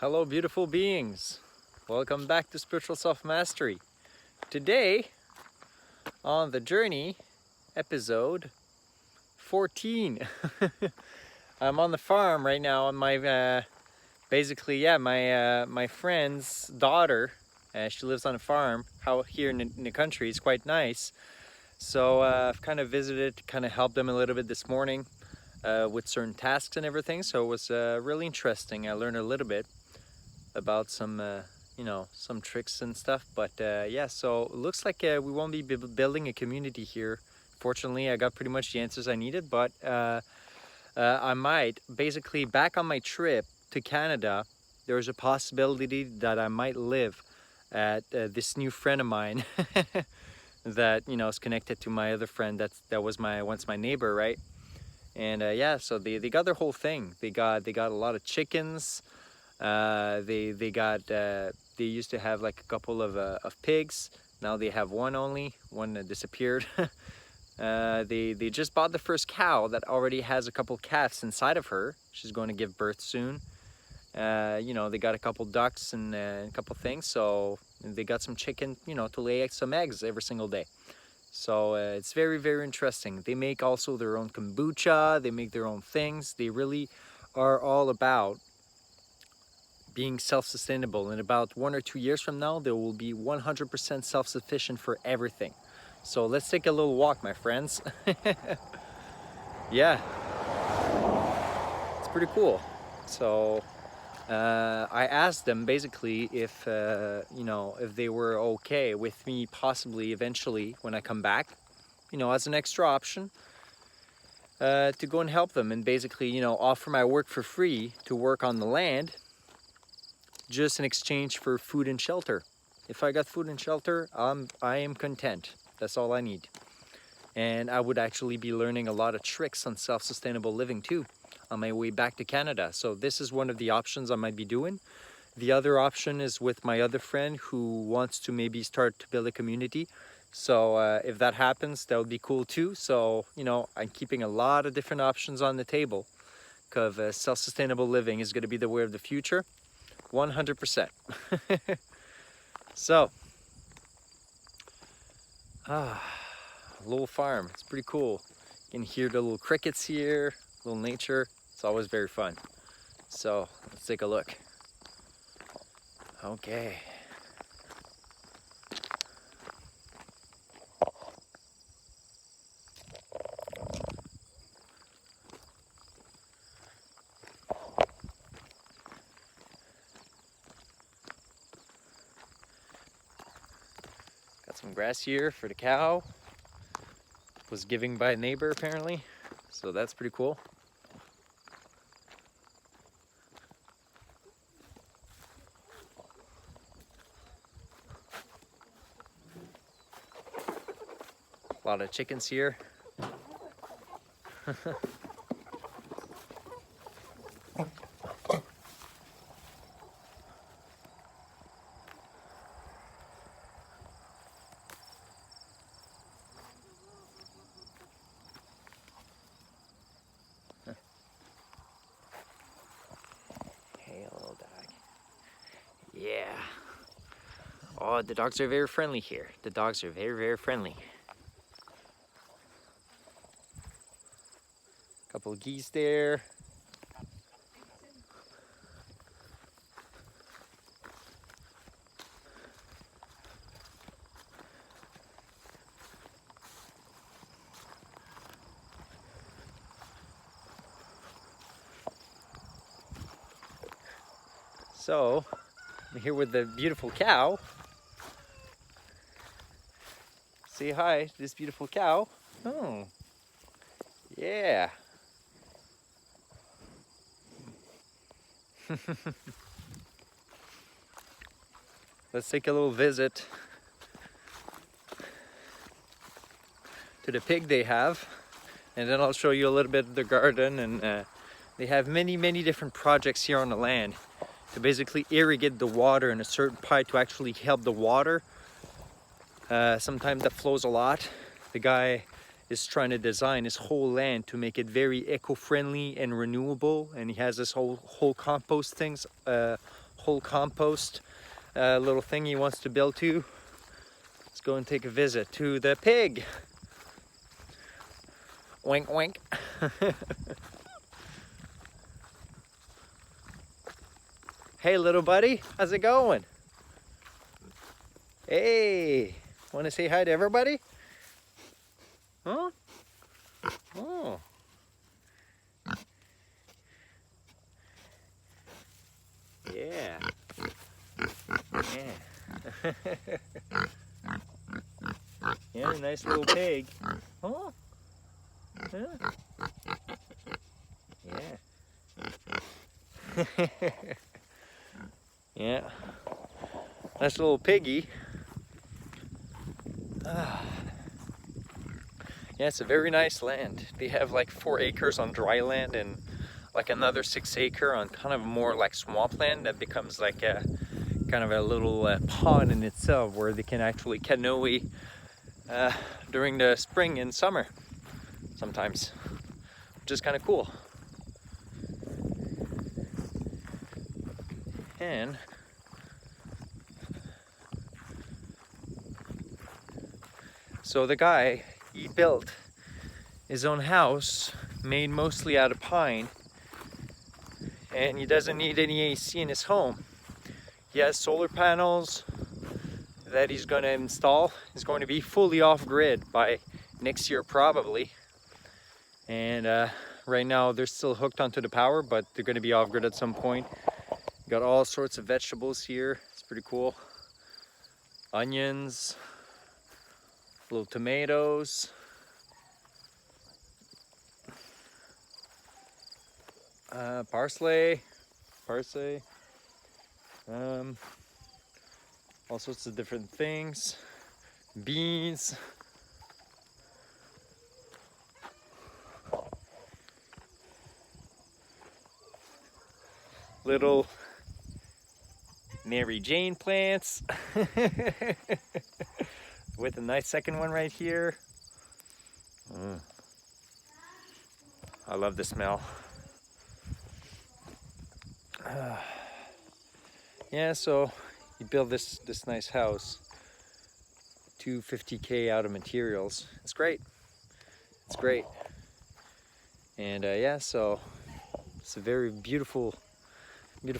Hello, beautiful beings. Welcome back to Spiritual Self-Mastery. Today, on the journey, episode 14. I'm on the farm right now on my, my friend's daughter. She lives on a farm out here in the country. It's quite nice. So I've kind of visited, kind of helped them a little bit this morning with certain tasks and everything. So it was really interesting. I learned a little bit about some some tricks and stuff, but yeah, so it looks like we won't be building a community here. Fortunately, I got pretty much the answers I needed, but I might basically, back on my trip to Canada, there's a possibility that I might live at this new friend of mine that is connected to my other friend that was once my neighbor, right? And yeah, so they got their whole thing. They got a lot of chickens. They used to have like a couple of pigs. Now they have one only. One disappeared. They just bought the first cow that already has a couple calves inside of her. She's going to give birth soon. They got a couple ducks and a couple things. So they got some chicken, to lay some eggs every single day. So it's very, very interesting. They make also their own kombucha. They make their own things. They really are all about being self-sustainable. In about 1 or 2 years from now, they will be 100% self-sufficient for everything. So let's take a little walk, my friends. Yeah, it's pretty cool. So I asked them basically if if they were okay with me possibly eventually when I come back, as an extra option, to go and help them and basically offer my work for free to work on the land, just in exchange for food and shelter. If I got food and shelter, I am content. That's all I need. And I would actually be learning a lot of tricks on self-sustainable living too on my way back to Canada. So this is one of the options I might be doing. The other option is with my other friend who wants to maybe start to build a community. So if that happens, that would be cool too. So, I'm keeping a lot of different options on the table, because self-sustainable living is going to be the way of the future. 100%. So, little farm. It's pretty cool. You can hear the little crickets here, little nature. It's always very fun. So, let's take a look. Okay. Some grass here for the cow. Was given by a neighbor apparently, so that's pretty cool. A lot of chickens here. Hey, little dog. Yeah. Oh, the dogs are very friendly here. The dogs are very, very friendly. Couple of geese there. So, I'm here with the beautiful cow. Say hi to this beautiful cow. Oh, yeah. Let's take a little visit to the pig they have, and then I'll show you a little bit of the garden. And they have many, many different projects here on the land to basically irrigate the water in a certain pipe to actually help the water. Sometimes that flows a lot. The guy is trying to design his whole land to make it very eco-friendly and renewable, and he has this whole compost things, whole compost little thing he wants to build to. Let's go and take a visit to the pig. Wink, wink. Hey, little buddy, how's it going? Hey, want to say hi to everybody? Huh? Oh. Yeah. Yeah. Yeah, nice little pig. Oh. Yeah. Yeah. Yeah. Nice little piggy. Yeah, it's a very nice land. They have like 4 acres on dry land and like another 6 acre on kind of more like swampland that becomes like a kind of a little pond in itself where they can actually canoe during the spring and summer sometimes, which is kind of cool. And so the guy, he built his own house made mostly out of pine, and he doesn't need any AC in his home. He has solar panels that he's going to install. He's going to be fully off-grid by next year probably, and right now they're still hooked onto the power, but they're going to be off-grid at some point. Got all sorts of vegetables here. It's pretty cool. Onions, little tomatoes, parsley, all sorts of different things, beans, little Mary Jane plants with a nice second one right here. I love the smell. Yeah, so you build this nice house, $250K out of materials. It's great. It's great. And yeah, so it's a very beautiful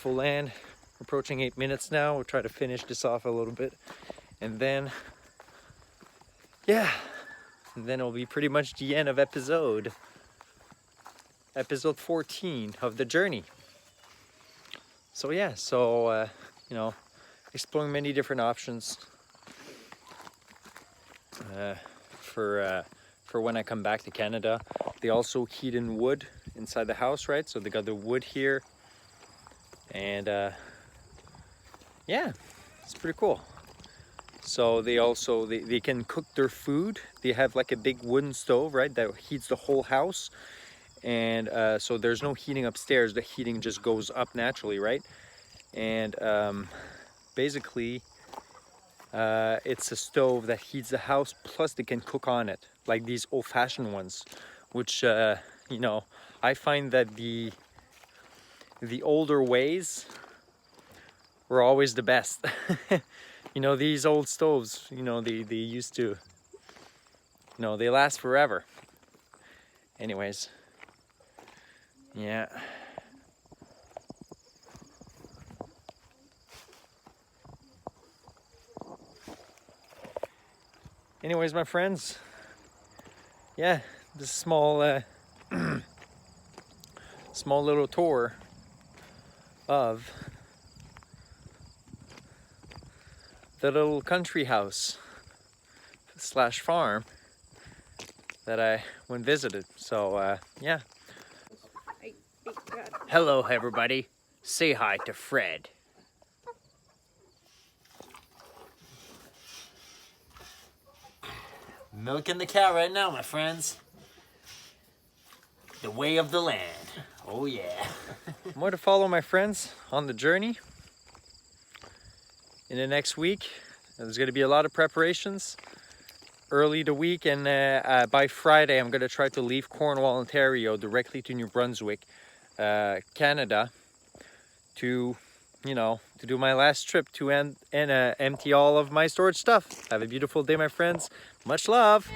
land. We're approaching 8 minutes now. We'll try to finish this off a little bit, and then yeah, and then it'll be pretty much the end of episode 14 of the journey. So yeah, so you know, exploring many different options for when I come back to Canada. They also heat in wood inside the house, right? So they got the wood here, and yeah, it's pretty cool. So they also they can cook their food. They have like a big wooden stove, right, that heats the whole house, and so there's no heating upstairs. The heating just goes up naturally, right? And basically it's a stove that heats the house, plus they can cook on it, like these old-fashioned ones, which you know, I find that the older ways were always the best. You know, these old stoves, you know, they used to, you know, they last forever. Anyways, yeah. Anyways, my friends, yeah, this small small little tour of the little country house / farm that I went visited. So yeah. Hello everybody, say hi to Fred. Milking the cow right now, my friends. The way of the land. Oh yeah. More to follow, my friends, on the journey. In the next week, there's going to be a lot of preparations early the week, and by Friday I'm going to try to leave Cornwall, Ontario directly to New Brunswick, Canada, to, you know, to do my last trip to empty all of my storage stuff. Have a beautiful day, my friends. Much love.